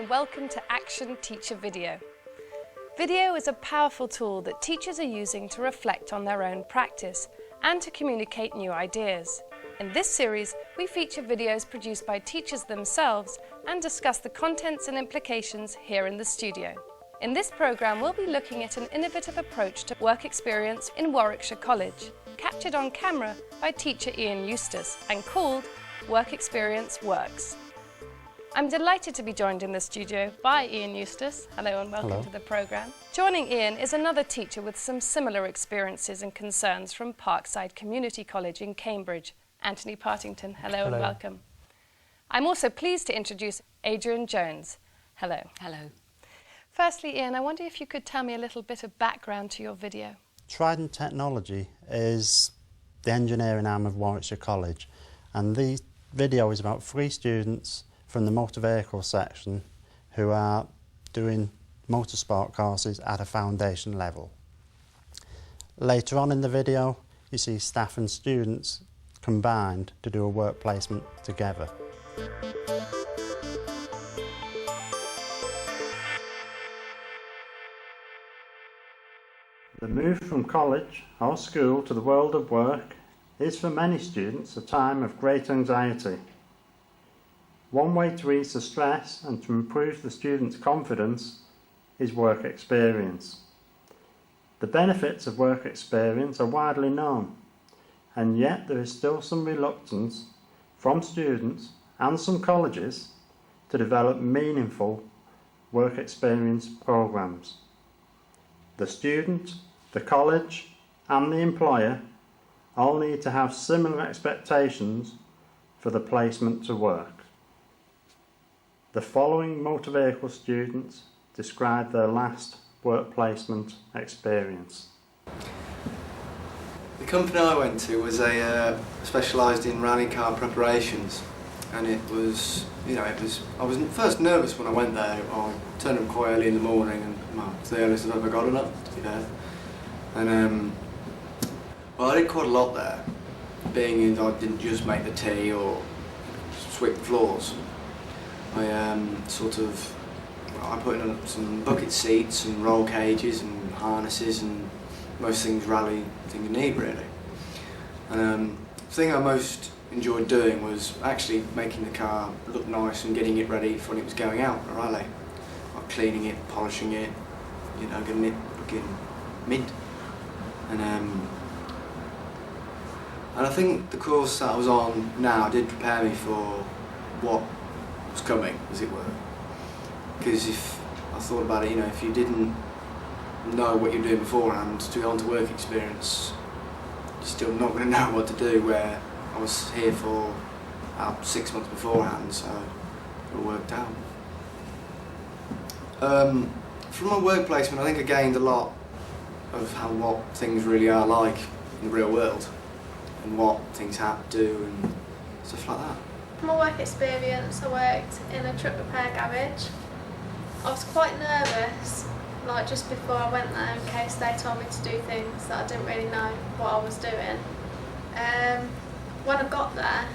and welcome to Action Teacher Video. Video is a powerful tool that teachers are using to reflect on their own practice and to communicate new ideas. In this series, we feature videos produced by teachers themselves and discuss the contents and implications here in the studio. In this programme, we'll be looking at an innovative approach to work experience in Warwickshire College, captured on camera by teacher Ian Eustace and called Work Experience Works. I'm delighted to be joined in the studio by Ian Eustace. Hello and welcome to the programme. Joining Ian is another teacher with some similar experiences and concerns from Parkside Community College in Cambridge, Anthony Partington. Hello and welcome. I'm also pleased to introduce Adrian Jones. Hello. Hello. Firstly, Ian, I wonder if you could tell me a little bit of background to your video. Trident Technology is the engineering arm of Warwickshire College, and the video is about 3 students from the motor vehicle section who are doing motorsport courses at a foundation level. Later on in the video, you see staff and students combined to do a work placement together. The move from college or school to the world of work is for many students a time of great anxiety. One way to ease the stress and to improve the student's confidence is work experience. The benefits of work experience are widely known, and yet there is still some reluctance from students and some colleges to develop meaningful work experience programs. The student, the college and the employer all need to have similar expectations for the placement to work. The following motor vehicle students describe their last work placement experience. The company I went to was specialised in rally car preparations, and it was, I was first nervous when I went there. I turned up quite early in the morning, and it's the earliest I've ever gotten up, to be fair. And well, I did quite a lot there, being I didn't just make the tea or sweep the floors. I I put in some bucket seats and roll cages and harnesses and most things rally things you need really. And the thing I most enjoyed doing was actually making the car look nice and getting it ready for when it was going out on a rally. Like cleaning it, polishing it, getting it looking mint. And I think the course that I was on now did prepare me for what was coming, as it were. Because if I thought about it, if you didn't know what you're doing beforehand to go on to work experience, you're still not going to know what to do, where I was here for about 6 months beforehand, so it all worked out. From my work placement, I think I gained a lot of what things really are like in the real world and what things have to do and stuff like that. For my work experience, I worked in a truck repair garage. I was quite nervous, just before I went there, in case they told me to do things that I didn't really know what I was doing. When I got there,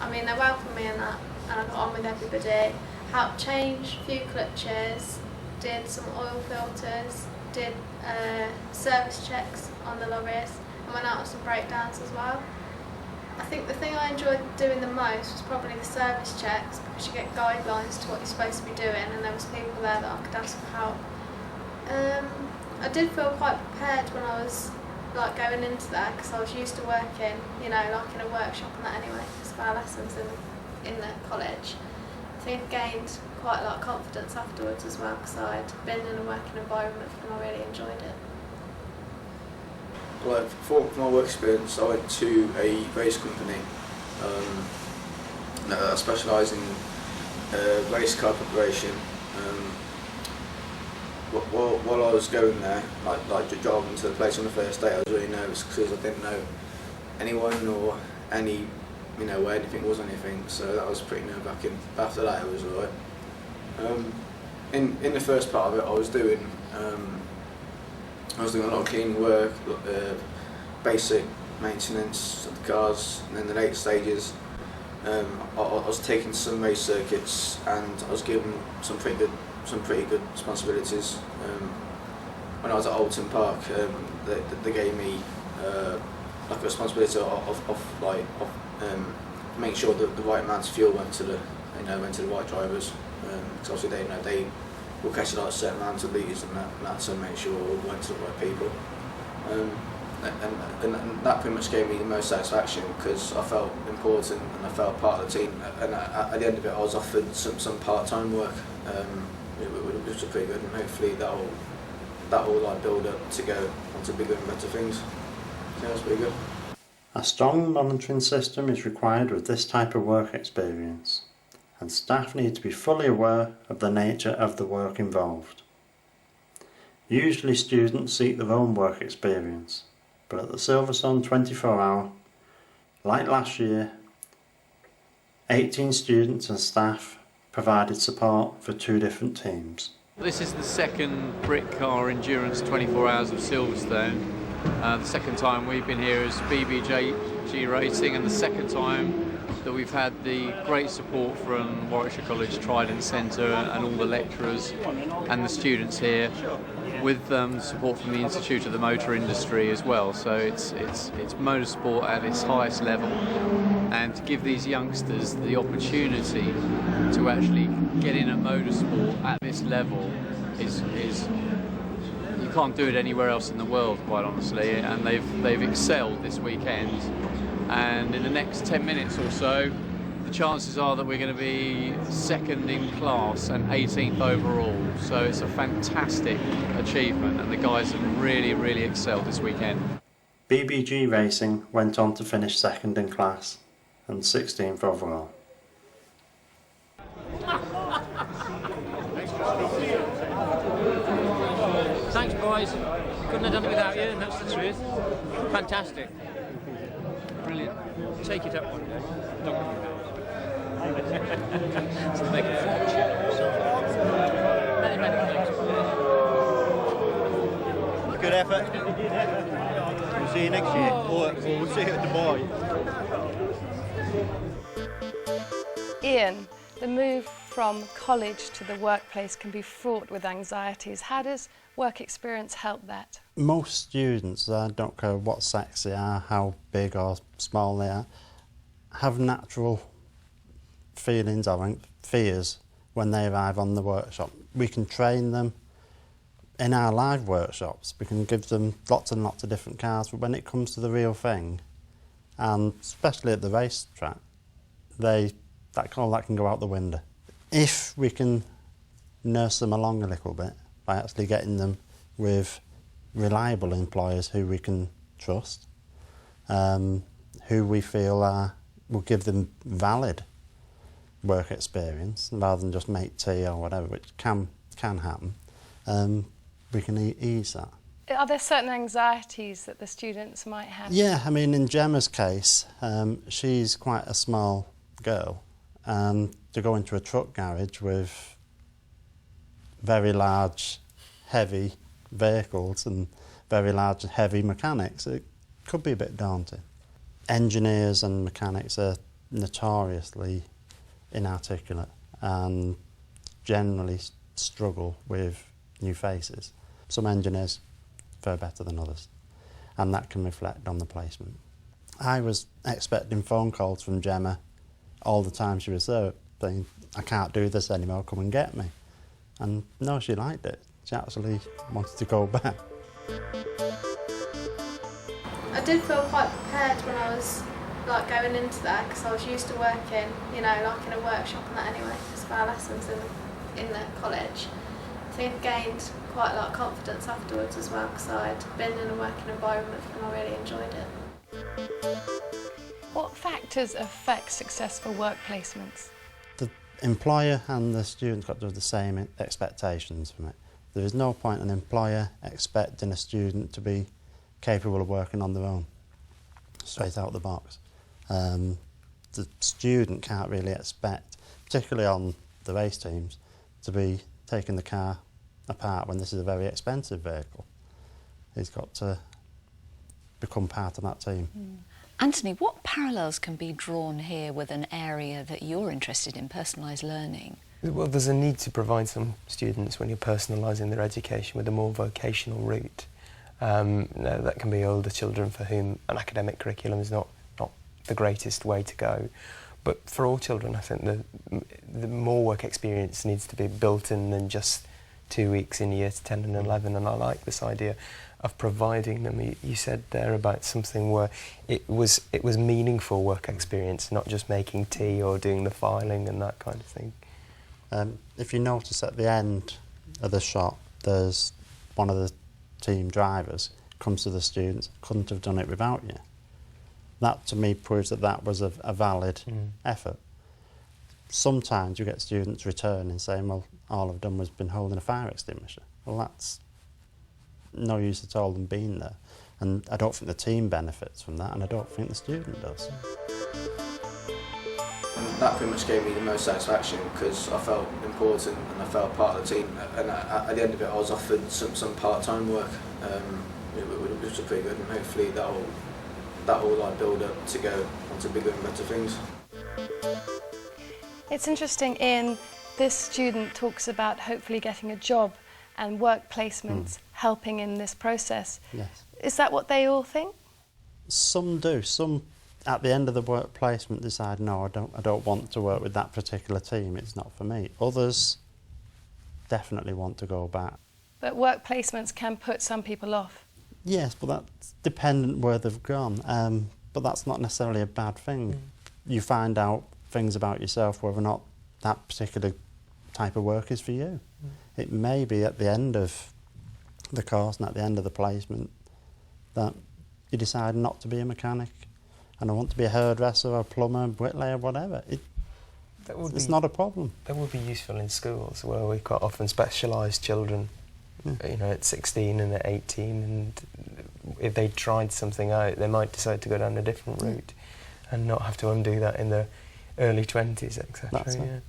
they welcomed me and that, and I got on with everybody, helped change a few clutches, did some oil filters, did service checks on the lorries, and went out on some breakdowns as well. I think the thing I enjoyed doing the most was probably the service checks, because you get guidelines to what you're supposed to be doing, and there was people there that I could ask for help. I did feel quite prepared when I was going into there, because I was used to working, in a workshop and that anyway, for our lessons in the college. I think I gained quite a lot of confidence afterwards as well, because I'd been in a working environment and I really enjoyed it. Well, for my work experience, I went to a race company that specialised in race car preparation. While I was going there, driving to the place on the first day, I was really nervous because I didn't know anyone or where anything was anything, so that was pretty nerve-wracking. But after that, it was alright. In the first part of it, I was doing a lot of cleaning work, basic maintenance of the cars, and then the later stages, I was taking some race circuits, and I was given some pretty good responsibilities. When I was at Alton Park, they gave me like a responsibility of making sure that the right amount of fuel went to the right drivers. Because obviously they will catch a certain amount of litres, and that to make sure it all went to the right people. And that pretty much gave me the most satisfaction, because I felt important and I felt part of the team. And at the end of it, I was offered some part-time work, which was pretty good, and hopefully that will like build up to go onto bigger and better things. So that's pretty good. A strong monitoring system is required with this type of work experience, and staff need to be fully aware of the nature of the work involved. Usually students seek their own work experience, but at the Silverstone 24 Hour, like last year, 18 students and staff provided support for 2 different teams. This is the second Brit Car Endurance 24 Hours of Silverstone. The second time we've been here is BBJG Racing, and the second time that we've had the great support from Warwickshire College Trident Centre and all the lecturers and the students here, with support from the Institute of the Motor Industry as well. So it's motorsport at its highest level, and to give these youngsters the opportunity to actually get in at motorsport at this level is you can't do it anywhere else in the world, quite honestly. And they've excelled this weekend, and in the next 10 minutes or so, the chances are that we're going to be second in class and 18th overall. So it's a fantastic achievement, and the guys have really excelled this weekend. BBG Racing went on to finish second in class and 16th overall. Thanks, boys. Couldn't have done it without you, and that's the truth. Fantastic. Brilliant. Take it up one day. Don't worry about it. So make a fortune. Many thanks. Good effort. We'll see you next year. Or we'll see you at Dubai. Ian, the move from college to the workplace can be fraught with anxieties. How does work experience help that? Most students, I don't care what sex they are, how big or small they are, have natural feelings or fears when they arrive on the workshop. We can train them in our live workshops. We can give them lots and lots of different cars, but when it comes to the real thing, and especially at the racetrack, that can go out the window. If we can nurse them along a little bit by actually getting them with reliable employers who we can trust, who we feel will give them valid work experience rather than just mate tea or whatever, which can happen, we can ease that. Are there certain anxieties that the students might have? Yeah, I mean, in Gemma's case, she's quite a small girl, and to go into a truck garage with very large, heavy vehicles and very large, heavy mechanics, it could be a bit daunting. Engineers and mechanics are notoriously inarticulate and generally struggle with new faces. Some engineers fare better than others, and that can reflect on the placement. I was expecting phone calls from Gemma all the time she was there, saying, I can't do this anymore, come and get me. And no, she liked it. She actually wanted to go back. I did feel quite prepared when I was going into that, because I was used to working, in a workshop and that anyway, because of our lessons in the college. I think I gained quite a lot of confidence afterwards as well, because I'd been in a working environment and I really enjoyed it. What factors affect successful work placements? The employer and the students got to have the same expectations from it. There is no point an employer expecting a student to be capable of working on their own, straight out of the box. The student can't really expect, particularly on the race teams, to be taking the car apart when this is a very expensive vehicle. He's got to become part of that team. Anthony, what parallels can be drawn here with an area that you're interested in, personalised learning? Well, there's a need to provide some students, when you're personalising their education, with a more vocational route. Now, that can be older children for whom an academic curriculum is not the greatest way to go. But for all children, I think the more work experience needs to be built in than just 2 weeks in years 10 and 11. And I like this idea of providing them. You said there about something where it was meaningful work experience, not just making tea or doing the filing and that kind of thing. If you notice at the end of the shot, there's one of the team drivers comes to the students, couldn't have done it without you. That to me proves that that was a valid effort. Sometimes you get students returning saying, well, all I've done was been holding a fire extinguisher. Well, that's no use at all them being there. And I don't think the team benefits from that, and I don't think the student does. And that pretty much gave me the most satisfaction because I felt important and I felt part of the team. And at the end of it, I was offered some part-time work, which was pretty good, and hopefully that will like build up to go on to bigger and better things. It's interesting, Ian, this student talks about hopefully getting a job and work placements helping in this process. Yes. Is that what they all think? Some do. Some at the end of the work placement decide, no, I don't want to work with that particular team, it's not for me. Others definitely want to go back. But work placements can put some people off. Yes, but that's dependent where they've gone. But that's not necessarily a bad thing. You find out things about yourself, whether or not that particular type of work is for you. It may be at the end of the course and at the end of the placement that you decide not to be a mechanic and I want to be a hairdresser or a plumber, bricklayer, whatever. It's not a problem. That would be useful in schools where we quite often specialise children, you know, at 16 and at 18, and if they tried something out, they might decide to go down a different route and not have to undo that in their early 20s, etc. That's it.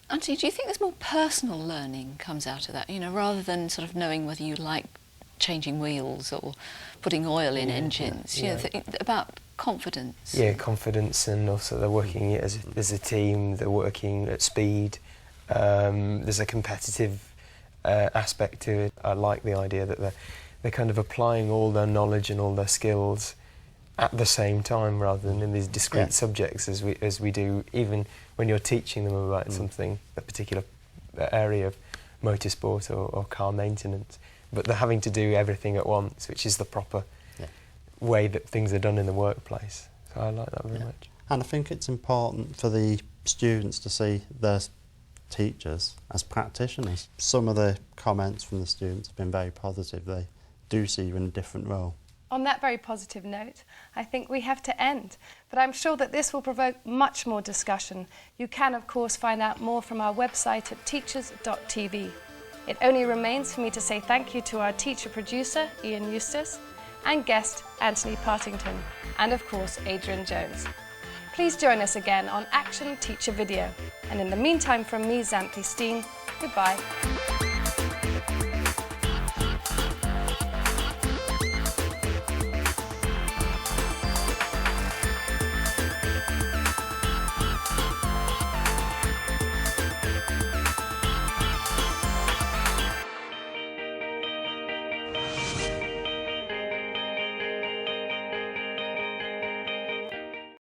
Anthony, do you think there's more personal learning comes out of that, you know, rather than sort of knowing whether you like changing wheels or putting oil in engines, you know, about confidence? Yeah, confidence, and also they're working as a team, they're working at speed, there's a competitive aspect to it. I like the idea that they're kind of applying all their knowledge and all their skills at the same time rather than in these discrete subjects as we do even when you're teaching them about something, a particular area of motorsport or car maintenance, but they're having to do everything at once, which is the proper way that things are done in the workplace. So I like that very much. And I think it's important for the students to see their teachers as practitioners. Some of the comments from the students have been very positive. They do see you in a different role. On that very positive note, I think we have to end, but I'm sure that this will provoke much more discussion. You can, of course, find out more from our website at teachers.tv. It only remains for me to say thank you to our teacher producer, Ian Eustace, and guest, Anthony Partington, and of course, Adrian Jones. Please join us again on Action Teacher Video. And in the meantime, from me, Xanthi Steen, goodbye.